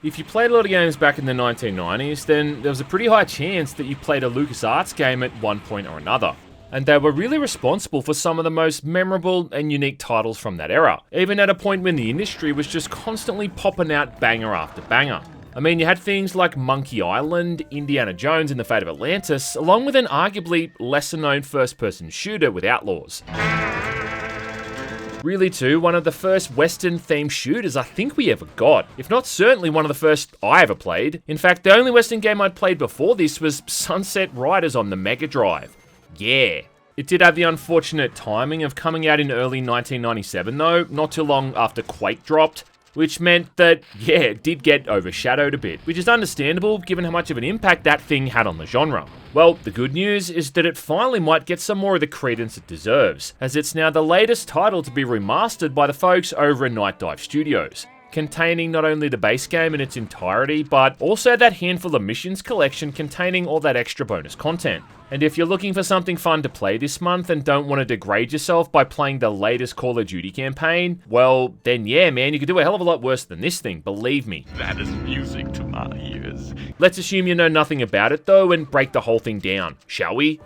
If you played a lot of games back in the 1990s, then there was a pretty high chance that you played a LucasArts game at one point or another. And they were really responsible for some of the most memorable and unique titles from that era, even at a point when the industry was just constantly popping out banger after banger. I mean, you had things like Monkey Island, Indiana Jones and the Fate of Atlantis, along with an arguably lesser-known first-person shooter with Outlaws. Really too, one of the first Western-themed shooters I think we ever got, if not certainly one of the first I ever played. In fact, the only Western game I'd played before this was Sunset Riders on the Mega Drive. Yeah. It did have the unfortunate timing of coming out in early 1997 though, not too long after Quake dropped, which meant that, yeah, it did get overshadowed a bit, which is understandable given how much of an impact that thing had on the genre. Well, the good news is that it finally might get some more of the credence it deserves, as it's now the latest title to be remastered by the folks over at Night Dive Studios, containing not only the base game in its entirety, but also that handful of missions collection containing all that extra bonus content. And if you're looking for something fun to play this month and don't want to degrade yourself by playing the latest Call of Duty campaign, well, then yeah, man, you could do a hell of a lot worse than this thing, believe me. That is music to my ears. Let's assume you know nothing about it though and break the whole thing down, shall we?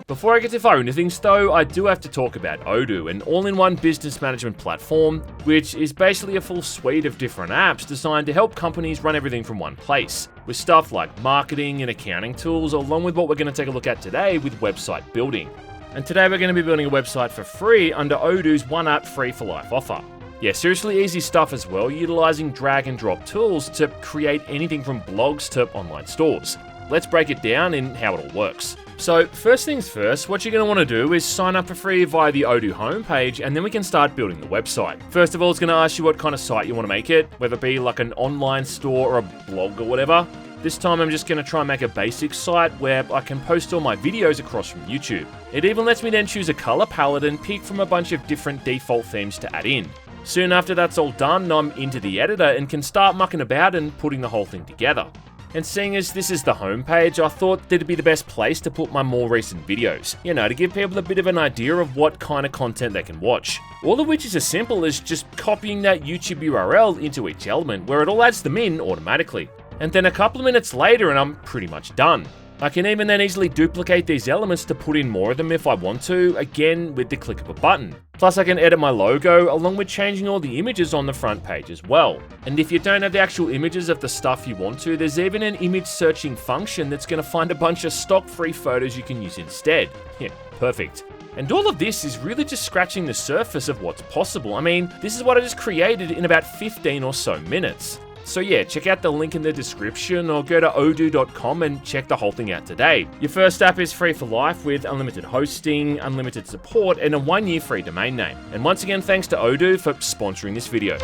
Before I get too far into things though, I do have to talk about Odoo, an all-in-one business management platform, which is basically a full suite of different apps designed to help companies run everything from one place, with stuff like marketing and accounting tools, along with what we're going to take a look at today with website building. And today we're going to be building a website for free under Odoo's One App Free for Life offer. Yeah, seriously easy stuff as well, utilizing drag and drop tools to create anything from blogs to online stores. Let's break it down in how it all works. So first things first, what you're going to want to do is sign up for free via the Odoo homepage, and then we can start building the website. First of all, it's going to ask you what kind of site you want to make it, whether it be like an online store or a blog or whatever. This time I'm just going to try and make a basic site where I can post all my videos across from YouTube. It even lets me then choose a color palette and pick from a bunch of different default themes to add in. Soon after that's all done, I'm into the editor and can start mucking about and putting the whole thing together. And seeing as this is the homepage, I thought that it'd be the best place to put my more recent videos, you know, to give people a bit of an idea of what kind of content they can watch. All of which is as simple as just copying that YouTube URL into each element, where it all adds them in automatically. And then a couple of minutes later and I'm pretty much done. I can even then easily duplicate these elements to put in more of them if I want to, again with the click of a button. Plus I can edit my logo along with changing all the images on the front page as well. And if you don't have the actual images of the stuff you want to, there's even an image searching function that's going to find a bunch of stock free photos you can use instead. Yeah, perfect. And all of this is really just scratching the surface of what's possible. I mean, this is what I just created in about 15 or so minutes. So yeah, check out the link in the description or go to odoo.com and check the whole thing out today. Your first app is free for life with unlimited hosting, unlimited support, and a 1-year free domain name. And once again, thanks to Odoo for sponsoring this video.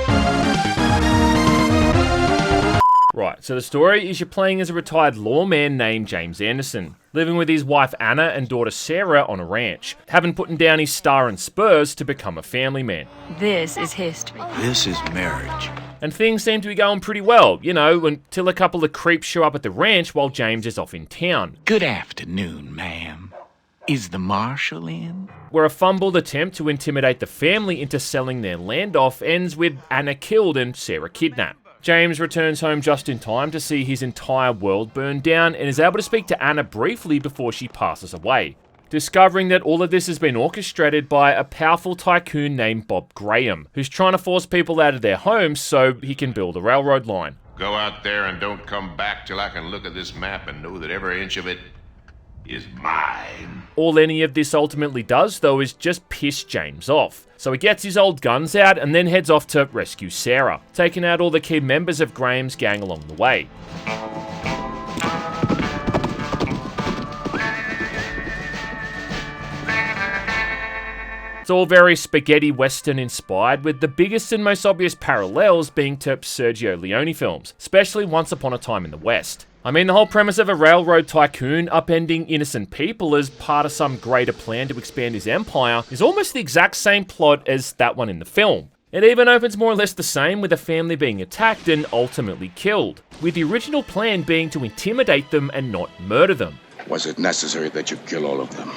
Right, so the story is you're playing as a retired lawman named James Anderson, living with his wife Anna and daughter Sarah on a ranch, having put down his star and spurs to become a family man. This is history. This is marriage. And things seem to be going pretty well, you know, until a couple of creeps show up at the ranch while James is off in town. Good afternoon, ma'am. Is the marshal in? Where a fumbled attempt to intimidate the family into selling their land off ends with Anna killed and Sarah kidnapped. James returns home just in time to see his entire world burn down and is able to speak to Anna briefly before she passes away, discovering that all of this has been orchestrated by a powerful tycoon named Bob Graham, who's trying to force people out of their homes so he can build a railroad line. Go out there and don't come back till I can look at this map and know that every inch of it is mine. All any of this ultimately does, though, is just piss James off. So he gets his old guns out and then heads off to rescue Sarah, taking out all the key members of Graham's gang along the way. It's all very spaghetti western inspired, with the biggest and most obvious parallels being to Sergio Leone films, especially Once Upon a Time in the West. I mean, the whole premise of a railroad tycoon upending innocent people as part of some greater plan to expand his empire is almost the exact same plot as that one in the film. It even opens more or less the same, with a family being attacked and ultimately killed, with the original plan being to intimidate them and not murder them. Was it necessary that you kill all of them?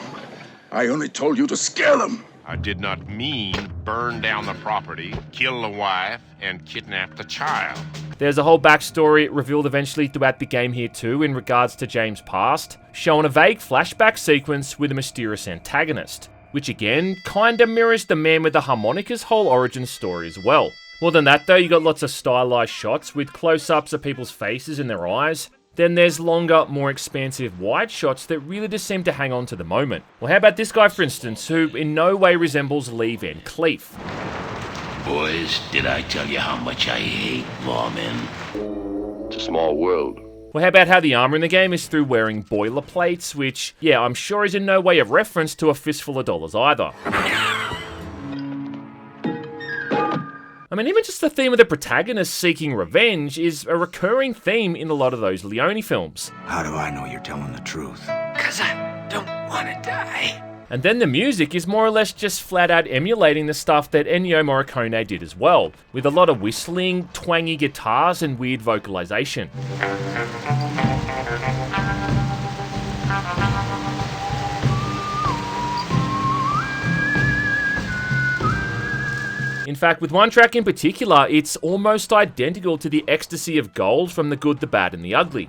I only told you to scare them. I did not mean burn down the property, kill the wife, and kidnap the child. There's a whole backstory revealed eventually throughout the game here too in regards to James' past, showing a vague flashback sequence with a mysterious antagonist, which again kinda mirrors the Man with the Harmonica's whole origin story as well. More than that though, you got lots of stylized shots with close-ups of people's faces and their eyes. Then there's longer, more expansive wide shots that really just seem to hang on to the moment. Well, how about this guy for instance, who in no way resembles Lee Van Cleef? Boys, did I tell you how much I hate lawmen? It's a small world. Well, how about how the armor in the game is through wearing boilerplates, which, yeah, I'm sure is in no way a reference to a fistful of dollars either. I mean, even just the theme of the protagonist seeking revenge is a recurring theme in a lot of those Leone films. How do I know you're telling the truth? 'Cause I don't want to die. And then the music is more or less just flat out emulating the stuff that Ennio Morricone did as well, with a lot of whistling, twangy guitars, and weird vocalization. In fact, with one track in particular, it's almost identical to the Ecstasy of Gold from The Good, the Bad, and the Ugly.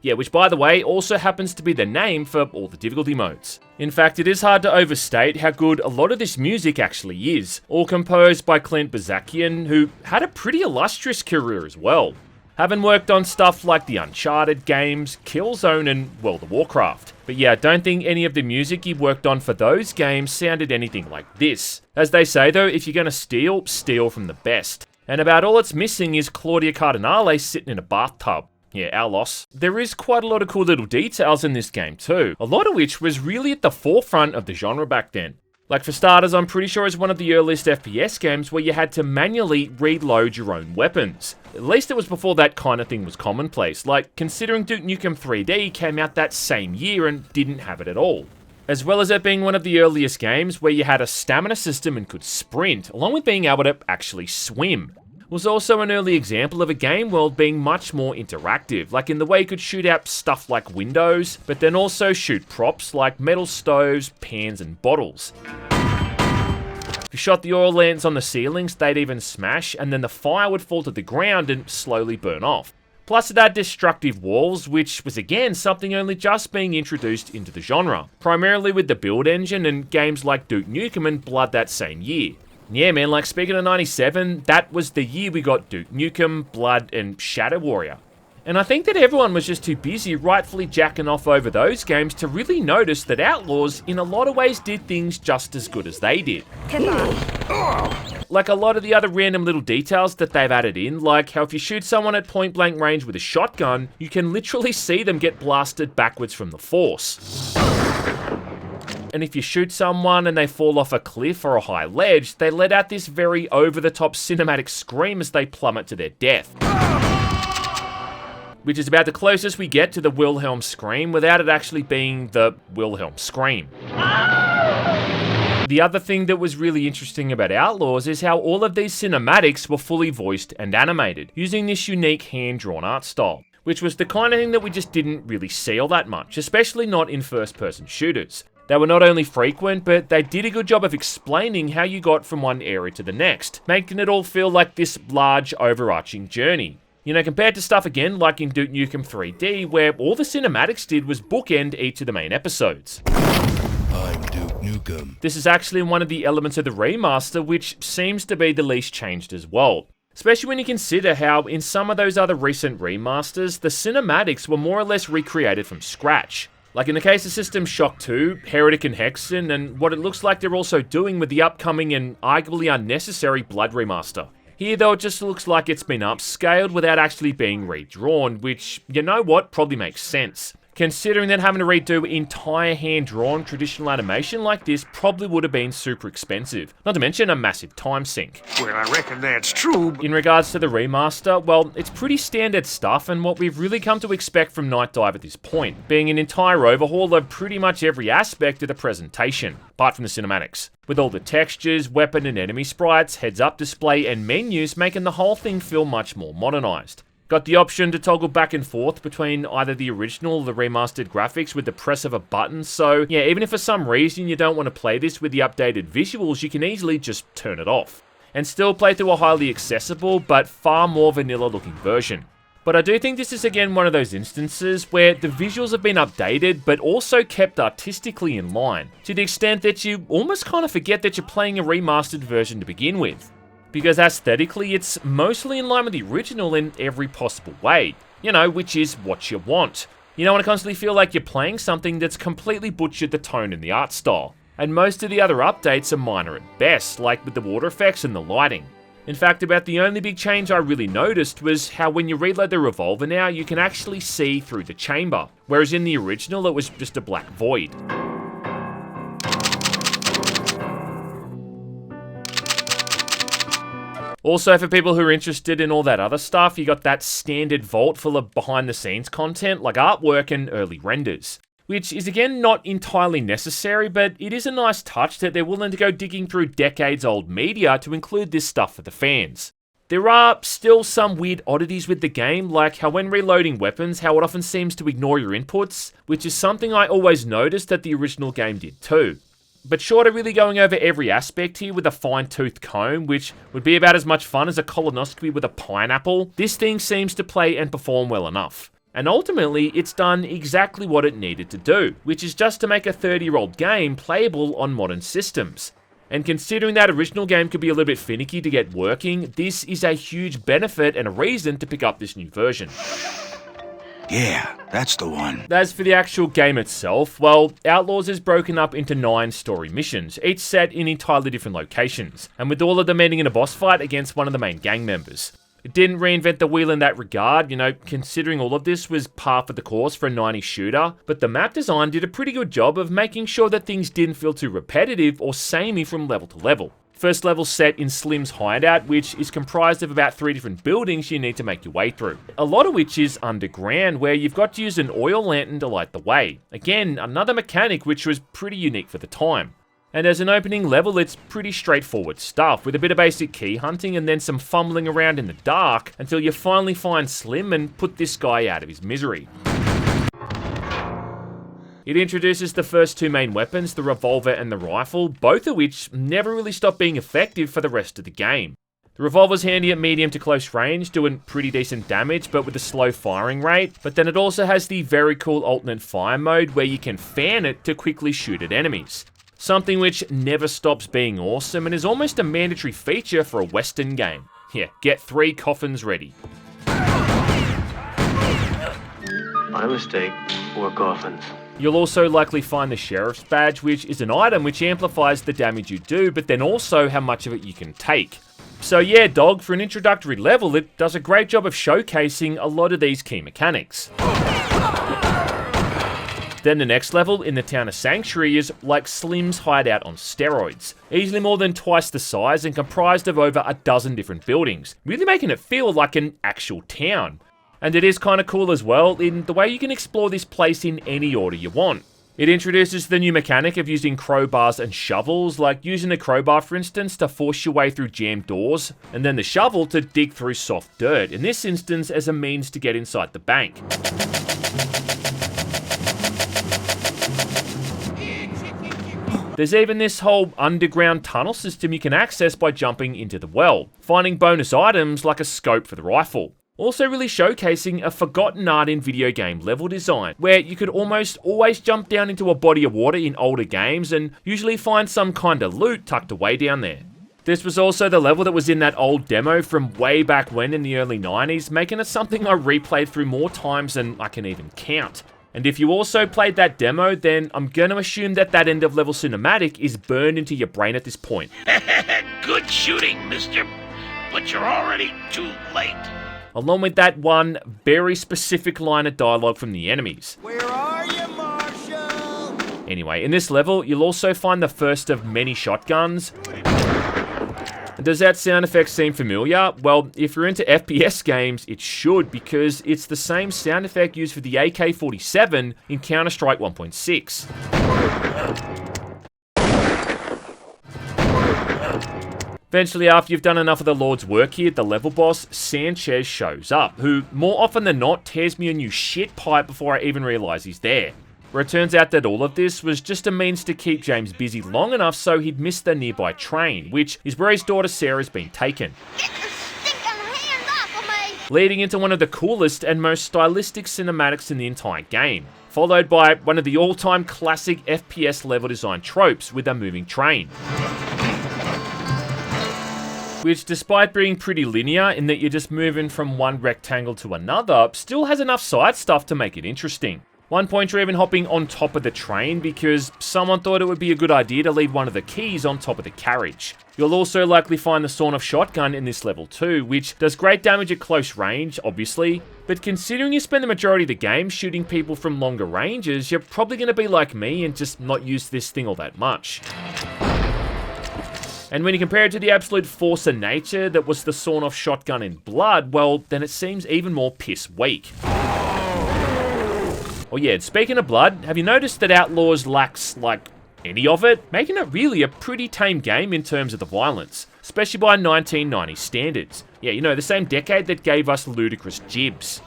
Yeah, which by the way, also happens to be the name for all the difficulty modes. In fact, it is hard to overstate how good a lot of this music actually is, all composed by Clint Bazakian, who had a pretty illustrious career as well, having worked on stuff like the Uncharted games, Killzone, and World of Warcraft. But yeah, I don't think any of the music he worked on for those games sounded anything like this. As they say though, if you're gonna steal, steal from the best. And about all it's missing is Claudia Cardinale sitting in a bathtub. Yeah, Outlaws. There is quite a lot of cool little details in this game too, a lot of which was really at the forefront of the genre back then. Like for starters, I'm pretty sure it's one of the earliest FPS games where you had to manually reload your own weapons. At least it was before that kind of thing was commonplace, like considering Duke Nukem 3D came out that same year and didn't have it at all. As well as it being one of the earliest games where you had a stamina system and could sprint, along with being able to actually swim. Was also an early example of a game world being much more interactive, like in the way you could shoot out stuff like windows, but then also shoot props like metal stoves, pans, and bottles. If you shot the oil lamps on the ceilings, they'd even smash, and then the fire would fall to the ground and slowly burn off. Plus it had destructive walls, which was again something only just being introduced into the genre, primarily with the build engine and games like Duke Nukem and Blood that same year. Yeah man, like speaking of 97, that was the year we got Duke Nukem, Blood, and Shadow Warrior. And I think that everyone was just too busy rightfully jacking off over those games to really notice that Outlaws in a lot of ways did things just as good as they did. Like a lot of the other random little details that they've added in, like how if you shoot someone at point blank range with a shotgun, you can literally see them get blasted backwards from the force. And if you shoot someone and they fall off a cliff or a high ledge, they let out this very over-the-top cinematic scream as they plummet to their death. Which is about the closest we get to the Wilhelm scream without it actually being the Wilhelm scream. The other thing that was really interesting about Outlaws is how all of these cinematics were fully voiced and animated, using this unique hand-drawn art style, which was the kind of thing that we just didn't really see all that much, especially not in first-person shooters. They were not only frequent, but they did a good job of explaining how you got from one area to the next, making it all feel like this large, overarching journey. You know, compared to stuff again like in Duke Nukem 3D, where all the cinematics did was bookend each of the main episodes. I'm Duke Nukem. This is actually one of the elements of the remaster which seems to be the least changed as well. Especially when you consider how in some of those other recent remasters, the cinematics were more or less recreated from scratch. Like in the case of System Shock 2, Heretic and Hexen, and what it looks like they're also doing with the upcoming and arguably unnecessary Blood remaster. Here though, it just looks like it's been upscaled without actually being redrawn, which, you know what, probably makes sense. Considering that having to redo entire hand-drawn traditional animation like this probably would have been super expensive, not to mention a massive time sink. Well, I reckon that's true. In regards to the remaster, well, it's pretty standard stuff and what we've really come to expect from Night Dive at this point, being an entire overhaul of pretty much every aspect of the presentation, apart from the cinematics, with all the textures, weapon and enemy sprites, heads-up display and menus making the whole thing feel much more modernized. Got the option to toggle back and forth between either the original or the remastered graphics with the press of a button, so yeah, even if for some reason you don't want to play this with the updated visuals, you can easily just turn it off, and still play through a highly accessible but far more vanilla looking version. But I do think this is again one of those instances where the visuals have been updated but also kept artistically in line, to the extent that you almost kind of forget that you're playing a remastered version to begin with. Because aesthetically, it's mostly in line with the original in every possible way, you know, which is what you want. You don't want to constantly feel like you're playing something that's completely butchered the tone and the art style. And most of the other updates are minor at best, like with the water effects and the lighting. In fact, about the only big change I really noticed was how when you reload the revolver now, you can actually see through the chamber, whereas in the original it was just a black void. Also, for people who are interested in all that other stuff, you got that standard vault full of behind-the-scenes content like artwork and early renders. Which is again not entirely necessary, but it is a nice touch that they're willing to go digging through decades-old media to include this stuff for the fans. There are still some weird oddities with the game, like how when reloading weapons, how it often seems to ignore your inputs, which is something I always noticed that the original game did too. But short of really going over every aspect here with a fine-toothed comb, which would be about as much fun as a colonoscopy with a pineapple, this thing seems to play and perform well enough. And ultimately, it's done exactly what it needed to do, which is just to make a 30-year-old game playable on modern systems. And considering that original game could be a little bit finicky to get working, this is a huge benefit and a reason to pick up this new version. Yeah, that's the one. As for the actual game itself, well, Outlaws is broken up into 9 story missions, each set in entirely different locations, and with all of them ending in a boss fight against one of the main gang members. It didn't reinvent the wheel in that regard, you know, considering all of this was par for the course for a 90s shooter, but the map design did a pretty good job of making sure that things didn't feel too repetitive or samey from level to level. First level set in Slim's hideout, which is comprised of about 3 different buildings you need to make your way through. A lot of which is underground, where you've got to use an oil lantern to light the way. Again, another mechanic which was pretty unique for the time. And as an opening level, it's pretty straightforward stuff, with a bit of basic key hunting and then some fumbling around in the dark until you finally find Slim and put this guy out of his misery. It introduces the first 2 main weapons, the revolver and the rifle, both of which never really stop being effective for the rest of the game. The revolver's handy at medium to close range, doing pretty decent damage but with a slow firing rate, but then it also has the very cool alternate fire mode where you can fan it to quickly shoot at enemies. Something which never stops being awesome and is almost a mandatory feature for a Western game. Yeah, get 3 coffins ready. My mistake. 4 coffins. You'll also likely find the Sheriff's Badge, which is an item which amplifies the damage you do, but then also how much of it you can take. So yeah, dog, for an introductory level, it does a great job of showcasing a lot of these key mechanics. Then the next level, in the town of Sanctuary, is like Slim's hideout on steroids. Easily more than twice the size and comprised of over a dozen different buildings, really making it feel like an actual town. And it is kind of cool as well in the way you can explore this place in any order you want. It introduces the new mechanic of using crowbars and shovels, like using a crowbar for instance to force your way through jammed doors, and then the shovel to dig through soft dirt, in this instance as a means to get inside the bank. There's even this whole underground tunnel system you can access by jumping into the well, finding bonus items like a scope for the rifle. Also really showcasing a forgotten art in video game level design, where you could almost always jump down into a body of water in older games and usually find some kind of loot tucked away down there. This was also the level that was in that old demo from way back when in the early 90s, making it something I replayed through more times than I can even count. And if you also played that demo, then I'm going to assume that that end of level cinematic is burned into your brain at this point. Good shooting, mister. But you're already too late. along with that one very specific line of dialogue from the enemies. Where are you, Marshall? Anyway, in this level, you'll also find the first of many shotguns. Does that sound effect seem familiar? Well, if you're into FPS games, it should, because it's the same sound effect used for the AK-47 in Counter-Strike 1.6. Eventually, after you've done enough of the Lord's work here, the level boss, Sanchez, shows up, who, more often than not, tears me a new shit pipe before I even realise he's there. Where it turns out that all of this was just a means to keep James busy long enough so he'd miss the nearby train, which is where his daughter Sarah's been taken. Get the stinking hand off of me! Leading into one of the coolest and most stylistic cinematics in the entire game, followed by one of the all-time classic FPS level design tropes with a moving train. Which, despite being pretty linear in that you're just moving from one rectangle to another, still has enough side stuff to make it interesting. One point you're even hopping on top of the train because someone thought it would be a good idea to leave one of the keys on top of the carriage. You'll also likely find the sawn-off shotgun in this level too, which does great damage at close range, obviously, but considering you spend the majority of the game shooting people from longer ranges, you're probably going to be like me and just not use this thing all that much. And when you compare it to the absolute force of nature that was the sawn-off shotgun in Blood, well, then it seems even more piss weak. Oh yeah, speaking of Blood, have you noticed that Outlaws lacks, like, any of it? Making it really a pretty tame game in terms of the violence, especially by 1990 standards. Yeah, you know, the same decade that gave us ludicrous jibs.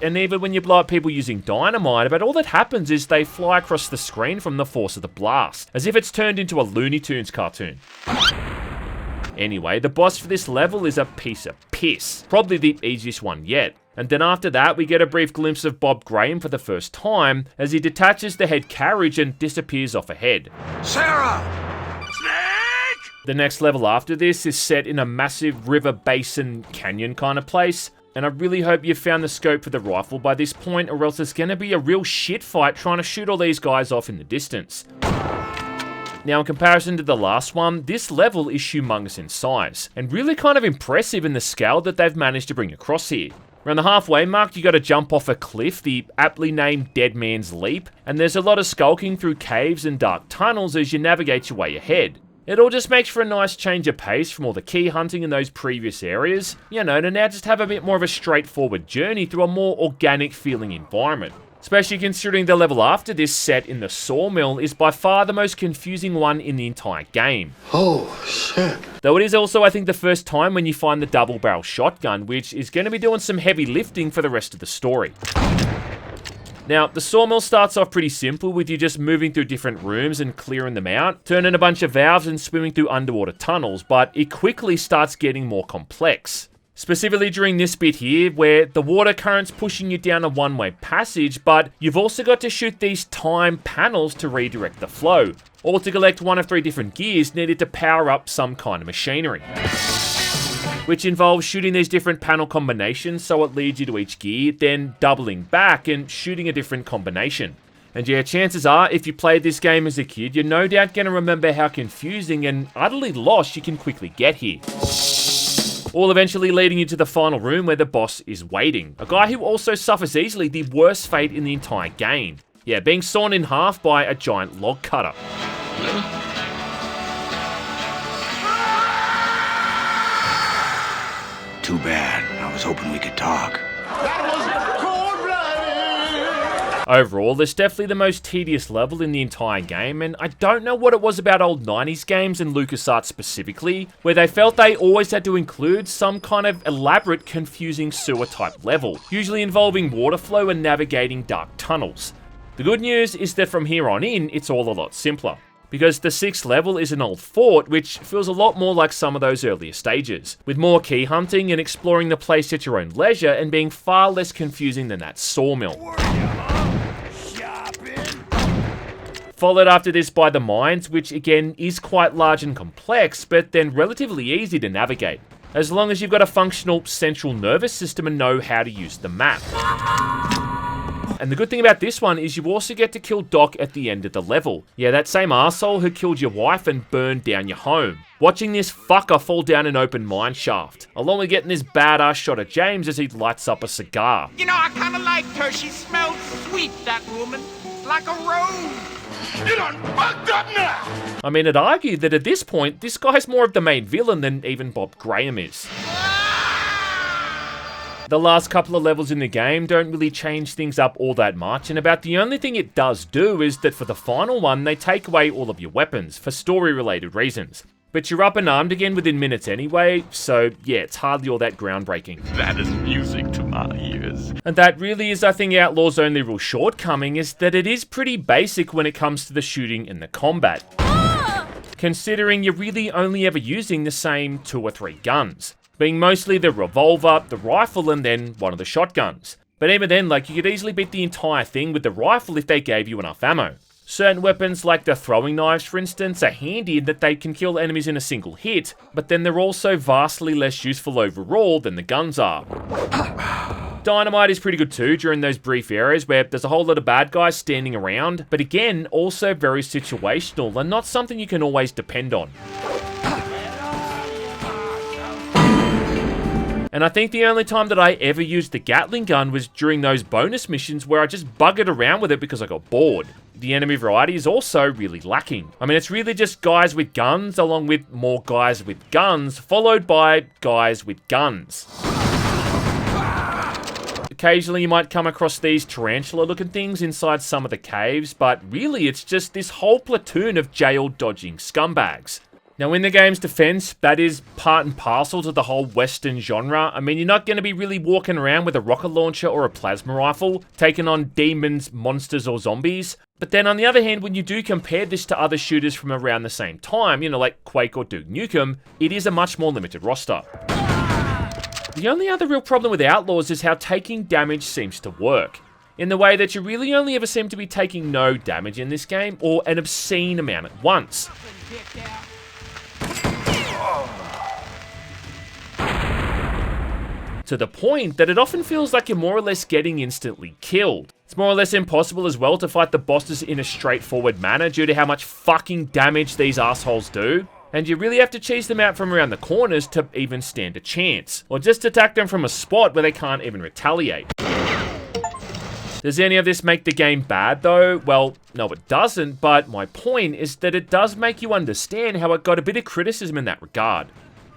And even when you blow up people using dynamite, about all that happens is they fly across the screen from the force of the blast, as if it's turned into a Looney Tunes cartoon. Anyway, the boss for this level is a piece of piss, probably the easiest one yet. And then after that, we get a brief glimpse of Bob Graham for the first time, as he detaches the head carriage and disappears off ahead. Sarah! Snake! The next level after this is set in a massive river basin canyon kind of place, and I really hope you've found the scope for the rifle by this point, or else it's going to be a real shit fight trying to shoot all these guys off in the distance. Now, in comparison to the last one, this level is humongous in size, and really kind of impressive in the scale that they've managed to bring across here. Around the halfway mark, you got to jump off a cliff, the aptly named Dead Man's Leap, and there's a lot of skulking through caves and dark tunnels as you navigate your way ahead. It all just makes for a nice change of pace from all the key hunting in those previous areas, you know, to now just have a bit more of a straightforward journey through a more organic feeling environment. Especially considering the level after this set in the sawmill is by far the most confusing one in the entire game. Oh, shit. Though it is also, I think, the first time when you find the double barrel shotgun, which is going to be doing some heavy lifting for the rest of the story. Now, the sawmill starts off pretty simple with you just moving through different rooms and clearing them out, turning a bunch of valves and swimming through underwater tunnels, but it quickly starts getting more complex. Specifically during this bit here, where the water current's pushing you down a one-way passage, but you've also got to shoot these time panels to redirect the flow, or to collect one of 3 different gears needed to power up some kind of machinery. Which involves shooting these different panel combinations so it leads you to each gear, then doubling back and shooting a different combination. And yeah, chances are, if you played this game as a kid, you're no doubt going to remember how confusing and utterly lost you can quickly get here. All eventually leading you to the final room where the boss is waiting. A guy who also suffers easily the worst fate in the entire game. Yeah, being sawn in half by a giant log cutter. Too bad. I was hoping we could talk. Overall, this is definitely the most tedious level in the entire game, and I don't know what it was about old 90s games and LucasArts specifically, where they felt they always had to include some kind of elaborate, confusing sewer-type level, usually involving water flow and navigating dark tunnels. The good news is that from here on in, it's all a lot simpler, because the 6th level is an old fort, which feels a lot more like some of those earlier stages, with more key hunting and exploring the place at your own leisure and being far less confusing than that sawmill. Followed after this by the mines, which again is quite large and complex, but then relatively easy to navigate, as long as you've got a functional central nervous system and know how to use the map. And the good thing about this one is you also get to kill Doc at the end of the level. Yeah, that same arsehole who killed your wife and burned down your home. Watching this fucker fall down an open mine shaft, along with getting this badass shot at James as he lights up a cigar. You know, I kind of liked her. She smelled sweet, that woman. Like a rose. You done fucked up now! I mean, I'd argue that at this point, this guy's more of the main villain than even Bob Graham is. The last couple of levels in the game don't really change things up all that much, and about the only thing it does do is that for the final one, they take away all of your weapons, for story-related reasons. But you're up and armed again within minutes anyway, so yeah, it's hardly all that groundbreaking. That is music to my ears. And that really is, I think, Outlaws' only real shortcoming, is that it is pretty basic when it comes to the shooting and the combat. Considering you're really only ever using the same 2 or 3 guns, being mostly the revolver, the rifle, and then one of the shotguns. But even then, like, you could easily beat the entire thing with the rifle if they gave you enough ammo. Certain weapons, like the throwing knives for instance, are handy in that they can kill enemies in a single hit, but then they're also vastly less useful overall than the guns are. Dynamite is pretty good too during those brief areas where there's a whole lot of bad guys standing around, but again, also very situational and not something you can always depend on. And I think the only time that I ever used the Gatling gun was during those bonus missions where I just buggered around with it because I got bored. The enemy variety is also really lacking. I mean, it's really just guys with guns along with more guys with guns, followed by guys with guns. Occasionally you might come across these tarantula-looking things inside some of the caves, but really it's just this whole platoon of jail-dodging scumbags. Now, in the game's defense, that is part and parcel to the whole Western genre. I mean, you're not going to be really walking around with a rocket launcher or a plasma rifle, taking on demons, monsters, or zombies. But then on the other hand, when you do compare this to other shooters from around the same time, you know, like Quake or Duke Nukem, it is a much more limited roster. The only other real problem with Outlaws is how taking damage seems to work. In the way that you really only ever seem to be taking no damage in this game, or an obscene amount at once. To the point that it often feels like you're more or less getting instantly killed. It's more or less impossible as well to fight the bosses in a straightforward manner due to how much fucking damage these assholes do. And you really have to chase them out from around the corners to even stand a chance. Or just attack them from a spot where they can't even retaliate. Does any of this make the game bad though? Well, no it doesn't, but my point is that it does make you understand how it got a bit of criticism in that regard.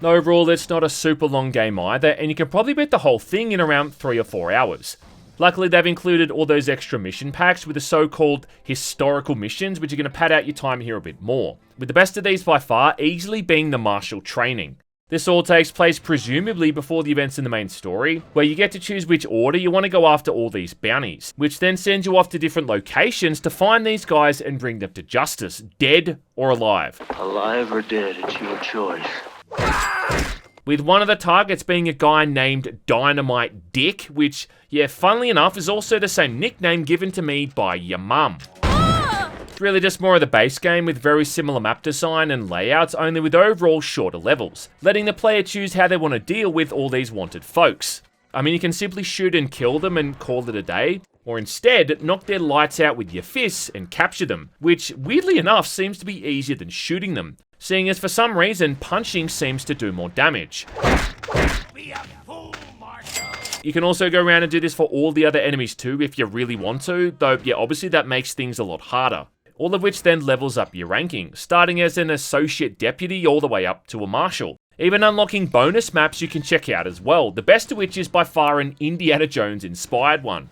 Overall, it's not a super long game either, and you can probably beat the whole thing in around 3 or 4 hours. Luckily, they've included all those extra mission packs with the so-called historical missions, which are going to pad out your time here a bit more. With the best of these by far easily being the martial training. This all takes place presumably before the events in the main story, where you get to choose which order you want to go after all these bounties, which then sends you off to different locations to find these guys and bring them to justice, dead or alive. Alive or dead, it's your choice. With one of the targets being a guy named Dynamite Dick, which, yeah, funnily enough, is also the same nickname given to me by your mum. It's really just more of the base game with very similar map design and layouts, only with overall shorter levels, letting the player choose how they want to deal with all these wanted folks. I mean, you can simply shoot and kill them and call it a day, or instead, knock their lights out with your fists and capture them, which, weirdly enough, seems to be easier than shooting them, seeing as for some reason, punching seems to do more damage. You can also go around and do this for all the other enemies too if you really want to, though yeah, obviously that makes things a lot harder. All of which then levels up your ranking, starting as an associate deputy all the way up to a marshal. Even unlocking bonus maps you can check out as well, the best of which is by far an Indiana Jones inspired one.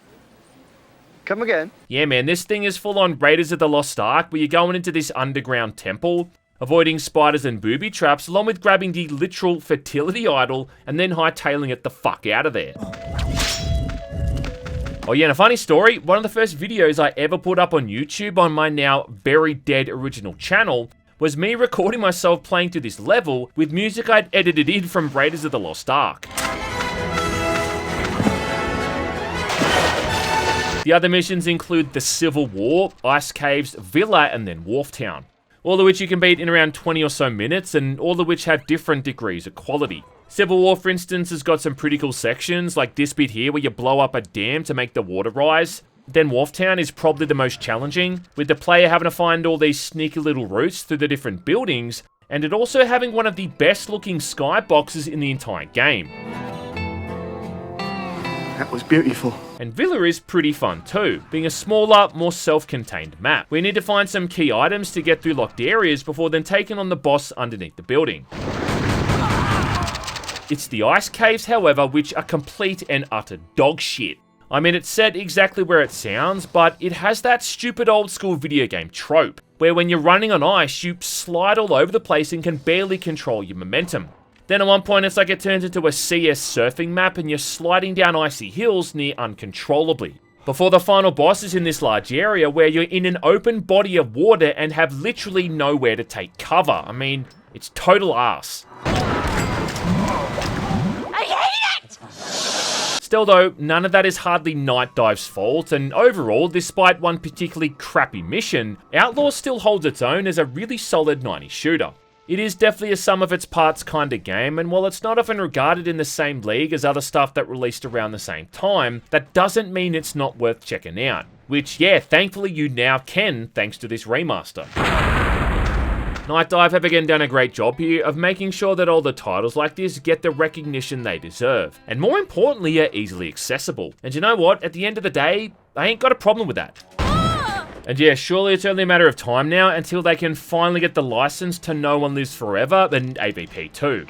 Come again? Yeah man, this thing is full on Raiders of the Lost Ark, where you're going into this underground temple, avoiding spiders and booby traps, along with grabbing the literal fertility idol and then hightailing it the fuck out of there. Oh yeah, and a funny story, one of the first videos I ever put up on YouTube on my now buried dead original channel was me recording myself playing through this level with music I'd edited in from Raiders of the Lost Ark. The other missions include the Civil War, Ice Caves, Villa, and then Wharftown. All of which you can beat in around 20 or so minutes, and all of which have different degrees of quality. Civil War, for instance, has got some pretty cool sections, like this bit here where you blow up a dam to make the water rise. then Wharf Town is probably the most challenging, with the player having to find all these sneaky little routes through the different buildings, and it also having one of the best looking skyboxes in the entire game. That was beautiful. And Villa is pretty fun too, being a smaller, more self-contained map. We need to find some key items to get through locked areas before then taking on the boss underneath the building. It's the ice caves, however, which are complete and utter dog shit. I mean, it's set exactly where it sounds, but it has that stupid old school video game trope, where when you're running on ice, you slide all over the place and can barely control your momentum. Then at one point, it's like it turns into a CS surfing map and you're sliding down icy hills near uncontrollably. Before the final boss is in this large area where you're in an open body of water and have literally nowhere to take cover. I mean, it's total ass. Still though, none of that is hardly Night Dive's fault, and overall, despite one particularly crappy mission, Outlaws still holds its own as a really solid 90s shooter. It is definitely a sum of its parts kind of game, and while it's not often regarded in the same league as other stuff that released around the same time, that doesn't mean it's not worth checking out. Which, yeah, thankfully you now can thanks to this remaster. Night Dive have again done a great job here of making sure that all the titles like this get the recognition they deserve, and more importantly are easily accessible. And you know what, at the end of the day, I ain't got a problem with that. And yeah, surely it's only a matter of time now until they can finally get the license to No One Lives Forever and AVP 2.